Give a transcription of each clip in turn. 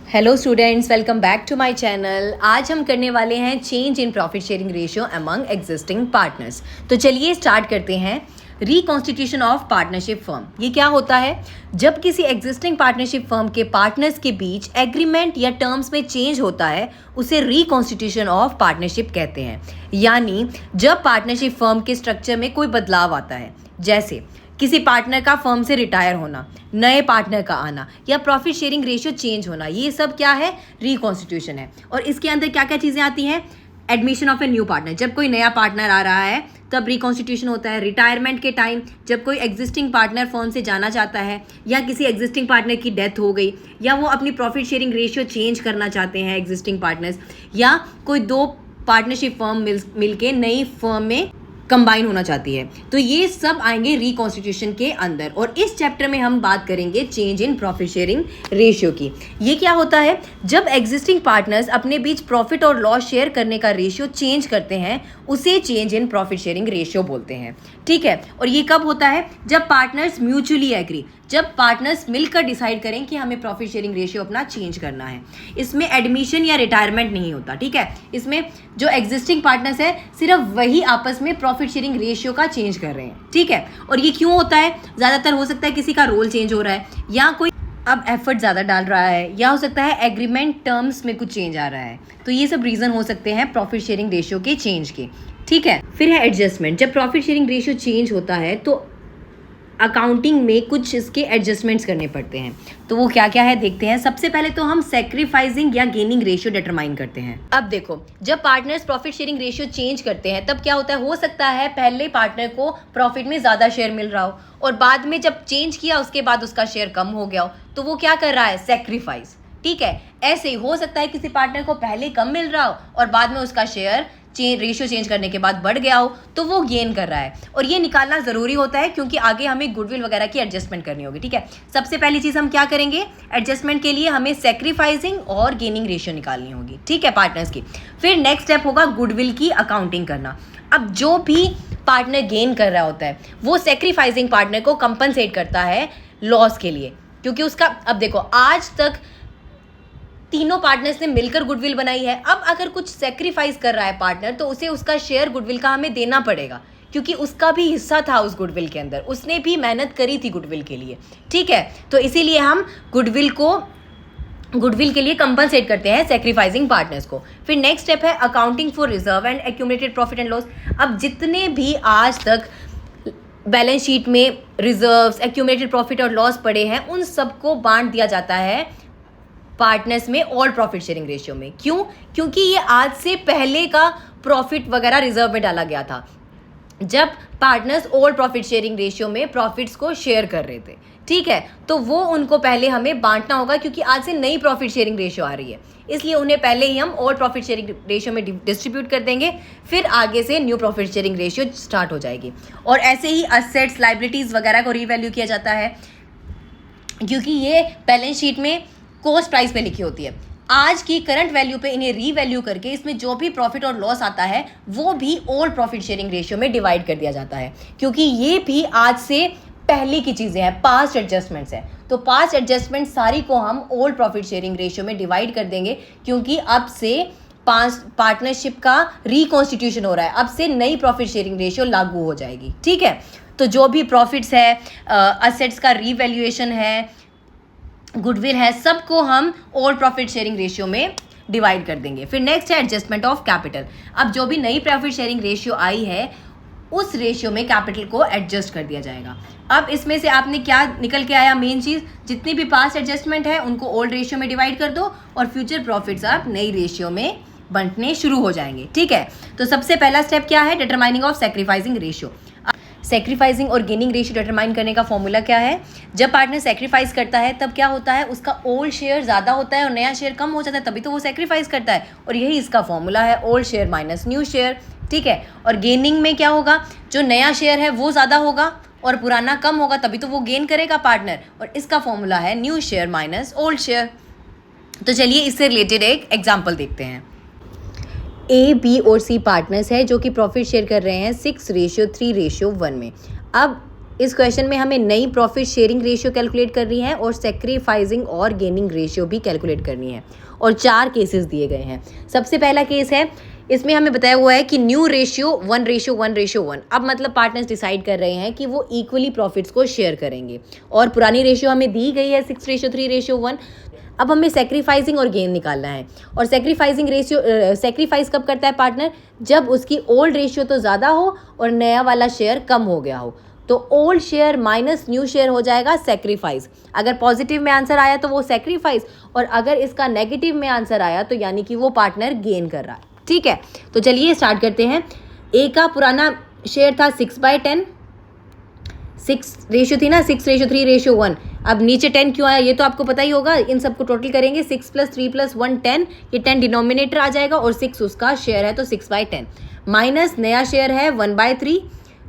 Hello students, welcome back to my channel. आज हम करने वाले हैं change in profit sharing ratio among existing partners. तो चलिए स्टार्ट करते हैं। रिकॉन्स्टिट्यूशन ऑफ पार्टनरशिप फर्म, ये क्या होता है? जब किसी एग्जिस्टिंग पार्टनरशिप फर्म के पार्टनर्स के बीच एग्रीमेंट या टर्म्स में चेंज होता है, उसे रिकॉन्स्टिट्यूशन ऑफ पार्टनरशिप कहते हैं। यानी जब पार्टनरशिप फर्म के स्ट्रक्चर में कोई बदलाव आता है, जैसे किसी पार्टनर का फर्म से रिटायर होना, नए पार्टनर का आना या प्रॉफिट शेयरिंग रेशियो चेंज होना, ये सब क्या है? रिकॉन्स्टिट्यूशन है। और इसके अंदर क्या क्या चीज़ें आती हैं? Admission of a new partner, जब कोई नया पार्टनर आ रहा है तब रिकॉन्स्टिट्यूशन होता है। रिटायरमेंट के टाइम जब कोई एग्जिस्टिंग पार्टनर फर्म से जाना चाहता है, या किसी एग्जिस्टिंग पार्टनर की डेथ हो गई, या वो अपनी प्रॉफिट शेयरिंग रेशियो चेंज करना चाहते हैं एग्जिस्टिंग पार्टनर्स, या कोई दो पार्टनरशिप फर्म मिलके नई फर्म में कंबाइन होना चाहती है, तो ये सब आएंगे रिकॉन्स्टिट्यूशन के अंदर। और इस चैप्टर में हम बात करेंगे change in profit sharing ratio की। ये क्या होता है? जब एग्जिस्टिंग पार्टनर्स अपने बीच प्रॉफिट और लॉस शेयर करने का रेशियो चेंज करते हैं, उसे change in profit sharing ratio बोलते हैं। ठीक है, और ये कब होता है? जब पार्टनर्स म्यूचुअली एग्री, जब पार्टनर्स मिलकर डिसाइड करें कि हमें प्रॉफिट शेयरिंग रेशियो अपना चेंज करना है। इसमें एडमिशन या रिटायरमेंट नहीं होता। ठीक है, इसमें जो एग्जिस्टिंग पार्टनर्स है सिर्फ वही आपस में प्रॉफिट शेयरिंग रेशियो का चेंज कर रहे हैं। ठीक है, और ये क्यों होता है? ज़्यादातर हो सकता है किसी का रोल चेंज हो रहा है, या कोई अब एफर्ट ज़्यादा डाल रहा है, या हो सकता है एग्रीमेंट टर्म्स में कुछ चेंज आ रहा है। तो ये सब रीज़न हो सकते हैं प्रॉफिट शेयरिंग रेशियो के चेंज के। ठीक है, फिर है एडजस्टमेंट। जब प्रॉफिट शेयरिंग रेशियो चेंज होता है तो अकाउंटिंग में कुछ इसके एडजस्टमेंट्स करने पड़ते हैं। तो वो क्या क्या है देखते हैं। सबसे पहले तो हम सैक्रिफाइसिंग या गेनिंग रेशियो डिटरमाइन करते हैं। अब देखो, जब partners profit sharing ratio change करते हैं तब क्या होता है? हो सकता है पहले पार्टनर को प्रॉफिट में ज़्यादा शेयर मिल रहा हो, और बाद में जब चेंज किया उसके बाद उसका शेयर कम हो गया हो, तो वो क्या कर रहा है? सैक्रिफाइस। ठीक है, ऐसे ही हो सकता है किसी पार्टनर को पहले कम मिल रहा हो और बाद में उसका शेयर रेशियो चेंज करने के बाद बढ़ गया हो, तो वो गेन कर रहा है। और ये निकालना ज़रूरी होता है क्योंकि आगे हमें गुडविल वगैरह की एडजस्टमेंट करनी होगी। ठीक है, सबसे पहली चीज़ हम क्या करेंगे? एडजस्टमेंट के लिए हमें सैक्रिफाइसिंग और गेनिंग रेशियो निकालनी होगी। ठीक है, पार्टनर्स की। फिर नेक्स्ट स्टेप होगा गुडविल की अकाउंटिंग करना। अब जो भी पार्टनर गेन कर रहा होता है वो सैक्रिफाइसिंग पार्टनर को कंपनसेट करता है लॉस के लिए, क्योंकि उसका, अब देखो, आज तक तीनों पार्टनर्स ने मिलकर गुडविल बनाई है। अब अगर कुछ सेक्रीफाइस कर रहा है पार्टनर, तो उसे उसका शेयर गुडविल का हमें देना पड़ेगा, क्योंकि उसका भी हिस्सा था उस गुडविल के अंदर, उसने भी मेहनत करी थी गुडविल के लिए। ठीक है, तो इसीलिए हम गुडविल के लिए कंपनसेट करते हैं सेक्रीफाइसिंग पार्टनर्स को। फिर नेक्स्ट स्टेप है accounting for reserve and accumulated profit and loss. अब जितने भी आज तक बैलेंस शीट में रिजर्व्स, एक्यूमुलेटेड प्रॉफिट और लॉस पड़े हैं, उन सबको बांट दिया जाता है पार्टनर्स में ऑल प्रॉफिट शेयरिंग रेशियो में। क्यों? क्योंकि ये आज से पहले का प्रॉफिट वगैरह रिजर्व में डाला गया था, जब partners all profit sharing ratio में प्रॉफिट्स को शेयर कर रहे थे। ठीक है, तो वो उनको पहले हमें बांटना होगा, क्योंकि आज से नई प्रॉफिट शेयरिंग रेशियो आ रही है, इसलिए उन्हें पहले ही हम ऑल प्रॉफिट शेयरिंग रेशियो में डिस्ट्रीब्यूट कर देंगे। फिर आगे से new profit sharing ratio start हो जाएगी। और ऐसे ही असेट्स, लाइबिलिटीज़ वगैरह को रीवैल्यू किया जाता है, क्योंकि ये बैलेंस शीट में कॉस्ट प्राइस पे लिखी होती है। आज की करंट वैल्यू पे इन्हें रीवैल्यू करके इसमें जो भी प्रॉफिट और लॉस आता है वो भी ऑल प्रॉफिट शेयरिंग रेशियो में डिवाइड कर दिया जाता है, क्योंकि ये भी आज से पहले की चीज़ें हैं, पास्ट एडजस्टमेंट्स हैं। तो पास्ट एडजस्टमेंट सारी को हम ऑल प्रॉफिट शेयरिंग रेशियो में डिवाइड कर देंगे, क्योंकि अब से पार्टनरशिप का रिकॉन्स्टिट्यूशन हो रहा है, अब से नई प्रॉफिट शेयरिंग रेशियो लागू हो जाएगी। ठीक है, तो जो भी प्रॉफिट्स है, असेट्स का रीवैल्यूएशन है, गुडविल है, सबको हम ऑल प्रॉफिट शेयरिंग रेशियो में डिवाइड कर देंगे। फिर नेक्स्ट है एडजस्टमेंट ऑफ कैपिटल। अब जो भी नई प्रॉफिट शेयरिंग रेशियो आई है उस रेशियो में कैपिटल को एडजस्ट कर दिया जाएगा। अब इसमें से आपने क्या निकल के आया? मेन चीज़, जितनी भी पास्ट एडजस्टमेंट है उनको ओल्ड रेशियो में डिवाइड कर दो, और फ्यूचर प्रॉफिट्स आप नई रेशियो में बंटने शुरू हो जाएंगे। ठीक है, तो सबसे पहला स्टेप क्या है? Determining of sacrificing ratio. Sacrificing और गेनिंग रेशियो डिटरमाइन करने का फॉर्मूला क्या है? जब पार्टनर सैक्रिफाइस करता है तब क्या होता है? उसका ओल्ड शेयर ज़्यादा होता है और नया शेयर कम हो जाता है, तभी तो वो सैक्रिफाइस करता है, और यही इसका फॉर्मूला है, old share minus new share. ठीक है, और गेनिंग में क्या होगा? जो नया शेयर है वो ज़्यादा होगा और पुराना कम होगा, तभी तो वो गेन करेगा पार्टनर, और इसका फॉर्मूला है new share minus old share. तो चलिए इससे रिलेटेड एक एग्जाम्पल देखते हैं। ए, बी और सी पार्टनर्स है जो कि प्रॉफिट शेयर कर रहे हैं 6:3:1 में। अब इस क्वेश्चन में हमें नई प्रॉफिट शेयरिंग रेशियो कैलकुलेट करनी है और सेक्रीफाइसिंग और गेनिंग रेशियो भी कैलकुलेट करनी है, और 4 केसेस दिए गए हैं। सबसे पहला केस है, इसमें हमें बताया हुआ है कि न्यू रेशियो 1:1:1। अब मतलब पार्टनर्स डिसाइड कर रहे हैं कि वो इक्वली प्रॉफिट्स को शेयर करेंगे, और पुरानी रेशियो हमें दी गई है 6:3:1। अब हमें सेक्रीफाइसिंग और गेन निकालना है, और सेक्रीफाइस कब करता है पार्टनर, जब उसकी ओल्ड रेशियो तो ज़्यादा हो और नया वाला शेयर कम हो गया हो। तो old share minus new share हो जाएगा सेक्रीफाइस। अगर पॉजिटिव में आंसर आया तो वो सेक्रीफाइस, और अगर इसका नेगेटिव में आंसर आया तो यानी कि वो पार्टनर गेन कर रहा है। ठीक है, तो चलिए स्टार्ट करते हैं। ए का पुराना शेयर था 6/10, 6 रेशियो थी ना, 6:3:1। अब नीचे 10 क्यों आया ये तो आपको पता ही होगा। इन सबको टोटल करेंगे, 6 + 3 + 1 10, ये 10 डिनोमिनेटर आ जाएगा और 6 उसका शेयर है, तो 6/10 माइनस नया शेयर है 1/3,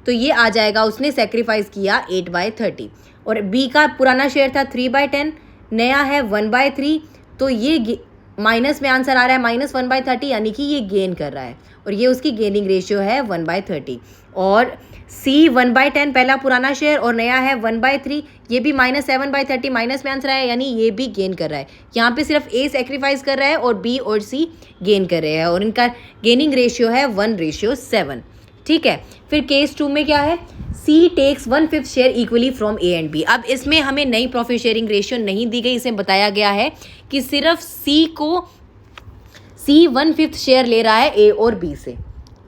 तो ये आ जाएगा, उसने सेक्रीफाइस किया 8/30। और बी का पुराना शेयर था 3/10, नया है 1/3, तो ये माइनस में आंसर आ रहा है -1/30, यानी कि ये गेन कर रहा है, और ये उसकी गेनिंग रेशियो है 1/30। और सी 1/10 पहला पुराना शेयर और नया है 1/3, ये भी -7/30 माइनस में आंसर आया, यानी ये भी गेन कर रहा है। यहाँ पे सिर्फ ए सेक्रीफाइस कर रहा है और बी और सी गेन कर रहे हैं, और इनका गेनिंग रेशियो है 1:7। ठीक है, फिर केस 2 में क्या है, C takes 1/5 share equally from A and B. अब इसमें हमें नई प्रॉफिट शेयरिंग रेशियो नहीं दी गई, इसमें बताया गया है कि सिर्फ सी 1/5 शेयर ले रहा है ए और बी से।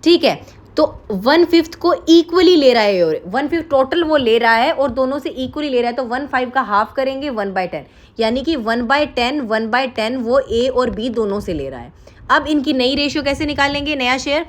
ठीक है, तो 1/5 को इक्वली ले रहा है, और 1/5 टोटल वो ले रहा है और दोनों से इक्वली ले रहा है, तो 1/5 का हाफ करेंगे 1/10, यानी कि 1/10 वो ए और बी दोनों से ले रहा है। अब इनकी नई रेशियो कैसे निकालेंगे, नया शेयर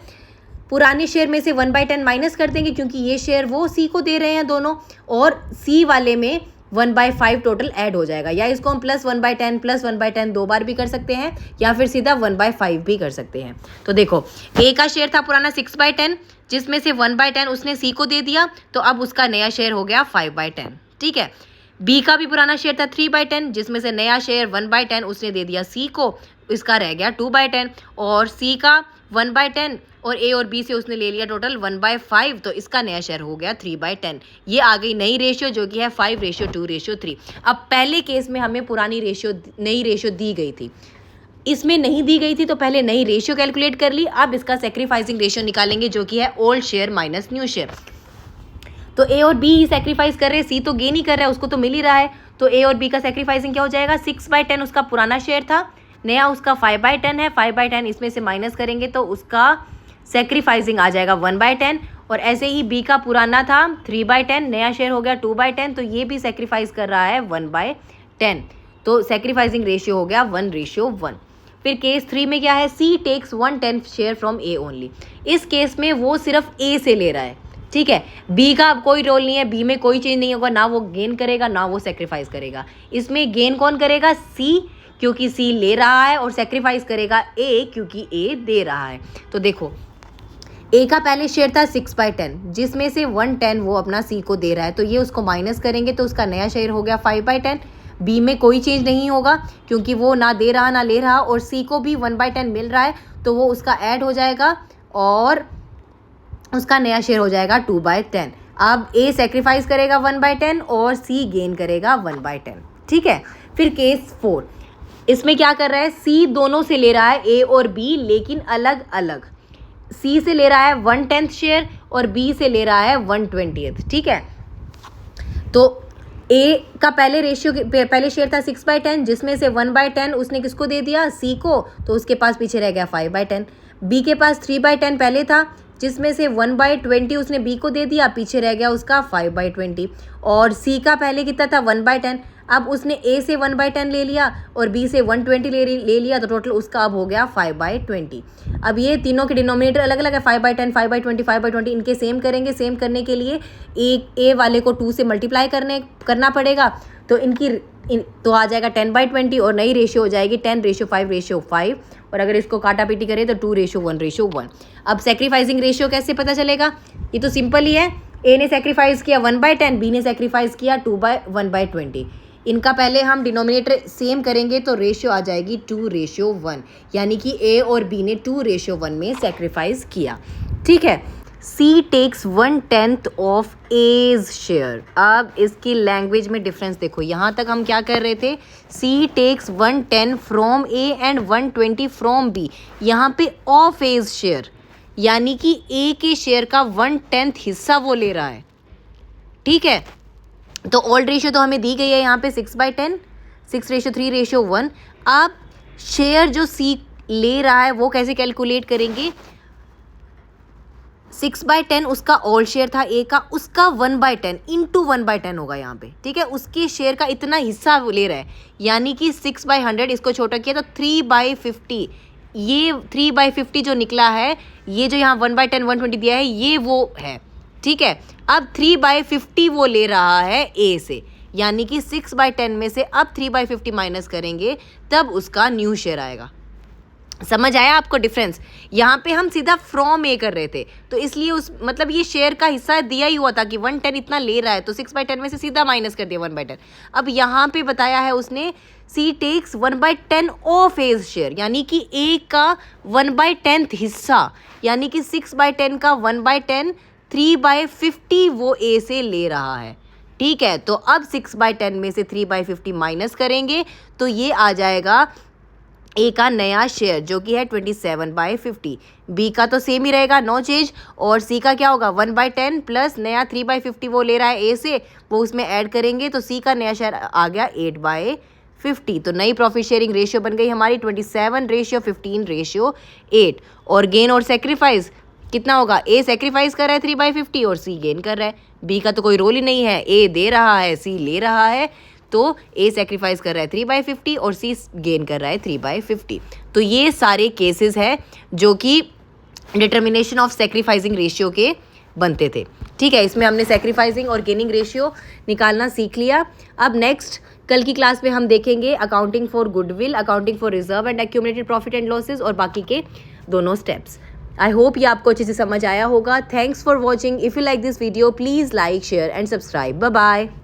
पुराने शेयर में से 1/10 माइनस कर देंगे, क्योंकि ये शेयर वो सी को दे रहे हैं दोनों, और सी वाले में 1/5 टोटल ऐड हो जाएगा, या इसको हम +1/10 +1/10 2 बार भी कर सकते हैं, या फिर सीधा 1/5 भी कर सकते हैं। तो देखो, ए का शेयर था पुराना 6/10, जिसमें से 1/10 उसने सी को दे दिया, तो अब उसका नया शेयर हो गया 5/10। ठीक है, बी का भी पुराना शेयर था 3/10, जिसमें से नया शेयर 1/10 उसने दे दिया सी को, इसका रह गया 2/10, और सी का 1/10 और ए और बी से उसने ले लिया टोटल 1/5, तो इसका नया शेयर हो गया 3/10। ये आ गई नई रेशियो, जो कि है 5:2:3। अब पहले केस में हमें नई रेशियो दी गई थी, इसमें नहीं दी गई थी, तो पहले नई रेशियो कैलकुलेट कर ली। अब इसका सेक्रीफाइसिंग रेशियो निकालेंगे, जो कि है old share minus new share. तो ए और बी ही सेक्रीफाइस कर रहे हैं, सी तो गेन ही कर रहा है, उसको तो मिल ही रहा है। तो ए और बी का सेक्रीफाइसिंग क्या हो जाएगा, 6/10 उसका पुराना शेयर था, नया उसका 5/10 है, 5/10 इसमें से माइनस करेंगे तो उसका सेक्रीफाइसिंग आ जाएगा 1/10। और ऐसे ही बी का पुराना था 3/10, नया शेयर हो गया 2/10, तो ये भी सेक्रीफाइस कर रहा है 1/10, तो सेक्रीफाइसिंग रेशियो हो गया 1:1। फिर केस 3 में क्या है, C takes 1/10 share from A only. इस केस में वो सिर्फ ए से ले रहा है। ठीक है, बी का कोई रोल नहीं है, बी में कोई चीज़ नहीं होगा, ना वो गेन करेगा ना वो सेक्रीफाइस करेगा। इसमें गेन कौन करेगा, सी, क्योंकि सी ले रहा है, और सेक्रीफाइस करेगा ए, क्योंकि ए दे रहा है। तो देखो, ए का पहले शेयर था 6/10, जिसमें से 1/10 वो अपना सी को दे रहा है, तो ये उसको माइनस करेंगे तो उसका नया शेयर हो गया 5/10। बी में कोई चेंज नहीं होगा, क्योंकि वो ना दे रहा ना ले रहा, और सी को भी 1/10 मिल रहा है, तो वो उसका ऐड हो जाएगा और उसका नया शेयर हो जाएगा 2/10। अब ए सेक्रीफाइस करेगा 1/10 और सी गेन करेगा 1/10। ठीक है, फिर केस 4, इसमें क्या कर रहा है, सी दोनों से ले रहा है ए और बी, लेकिन अलग अलग। सी से ले रहा है 1/10 शेयर और बी से ले रहा है 1/20। ठीक है, तो ए का पहले शेयर था 6/10, जिसमें से 1/10 उसने किसको दे दिया, सी को, तो उसके पास पीछे रह गया 5/10। बी के पास 3/10 पहले था, जिसमें से 1/20 उसने बी को दे दिया, पीछे रह गया उसका 5/20। और सी का पहले कितना था 1/10, अब उसने ए से 1/10 ले लिया और बी से 1/20 ले लिया, तो टोटल उसका अब हो गया 5/20। अब ये तीनों के डिनोमिनेटर अलग अलग है, 5/10 5/20 5/20, इनके सेम करेंगे। सेम करने के लिए ए वाले को 2 से मल्टीप्लाई करना पड़ेगा, तो तो आ जाएगा 10/20, और नई रेशियो हो जाएगी 10:5:5। और अगर इसको काटा पीटी करें तो 2:1:1। अब सेक्रीफाइसिंग रेशियो कैसे पता चलेगा, ये तो सिंपल ही है। ए ने सेक्रीफाइस किया 1/10, बी ने सेक्रीफाइस किया 1/20। इनका पहले हम डिनोमिनेटर सेम करेंगे तो रेशियो आ जाएगी 2:1, यानी कि ए और बी ने 2:1 में सेक्रीफाइस किया। ठीक है, C takes 1/10 of as share. अब इसकी लैंग्वेज में डिफरेंस देखो, यहाँ तक हम क्या कर रहे थे, C takes 1/10 from A and 120 from B. यहाँ पे ऑफ एज शेयर यानी कि ए के शेयर का 1/10 हिस्सा वो ले रहा है। ठीक है, तो ओल्ड रेशियो तो हमें दी गई है यहाँ पे 6/10, 6:3:1। अब शेयर जो सी ले रहा है वो कैसे कैलकुलेट करेंगे, 6/10 उसका ऑल शेयर था ए का, उसका 1/10 इंटू 1/10 होगा यहाँ पे। ठीक है, उसके शेयर का इतना हिस्सा वो ले रहा है, यानी कि 6/100, इसको छोटा किया तो 3/50। ये 3/50 जो निकला है, ये जो यहाँ 1/10 120 दिया है, ये वो है। ठीक है, अब 3/50 वो ले रहा है ए से, यानी कि 6/10 में से अब 3/50 माइनस करेंगे तब उसका न्यू शेयर आएगा। समझ आया आपको डिफरेंस? यहाँ पे हम सीधा फ्रॉम ए कर रहे थे, तो इसलिए उस मतलब ये शेयर का हिस्सा दिया ही हुआ था कि 1/10 इतना ले रहा है, तो 6/10 में से सीधा माइनस कर दिया 1/10। अब यहाँ पे बताया है उसने सी टेक्स 1/10 ऑफ एज शेयर, यानी कि ए का 1/10 हिस्सा, यानी कि 6/10 का 1/10 3/50 वो ए से ले रहा है। ठीक है, तो अब 6/10 में से 3/50 माइनस करेंगे तो ये आ जाएगा ए का नया शेयर जो कि है 27/50। बी का तो सेम ही रहेगा, नो चेंज। और सी का क्या होगा, 1/10 प्लस नया 3/50 वो ले रहा है ए से, वो उसमें ऐड करेंगे तो सी का नया शेयर आ गया 8/50। तो नई प्रॉफिट शेयरिंग रेशियो बन गई हमारी 27:15:8। और गेन और सेक्रीफाइस कितना होगा, ए सेक्रीफाइस कर रहा है 3/50 और सी गेन कर रहा है। बी का तो कोई रोल ही नहीं है, ए दे रहा है सी ले रहा है, तो ए सेक्रीफाइस कर रहा है 3/50 और सी गेन कर रहा है 3/50। तो ये सारे केसेस हैं जो कि डिटर्मिनेशन ऑफ सेक्रीफाइसिंग रेशियो के बनते थे। ठीक है, इसमें हमने सेक्रीफाइसिंग और गेनिंग रेशियो निकालना सीख लिया। अब नेक्स्ट कल की क्लास में हम देखेंगे accounting for goodwill, accounting for reserve and accumulated profit and losses और बाकी के दोनों स्टेप्स। आई होप ये आपको अच्छे से समझ आया होगा। Thanks for watching. If you like this video please like share and subscribe. Bye bye.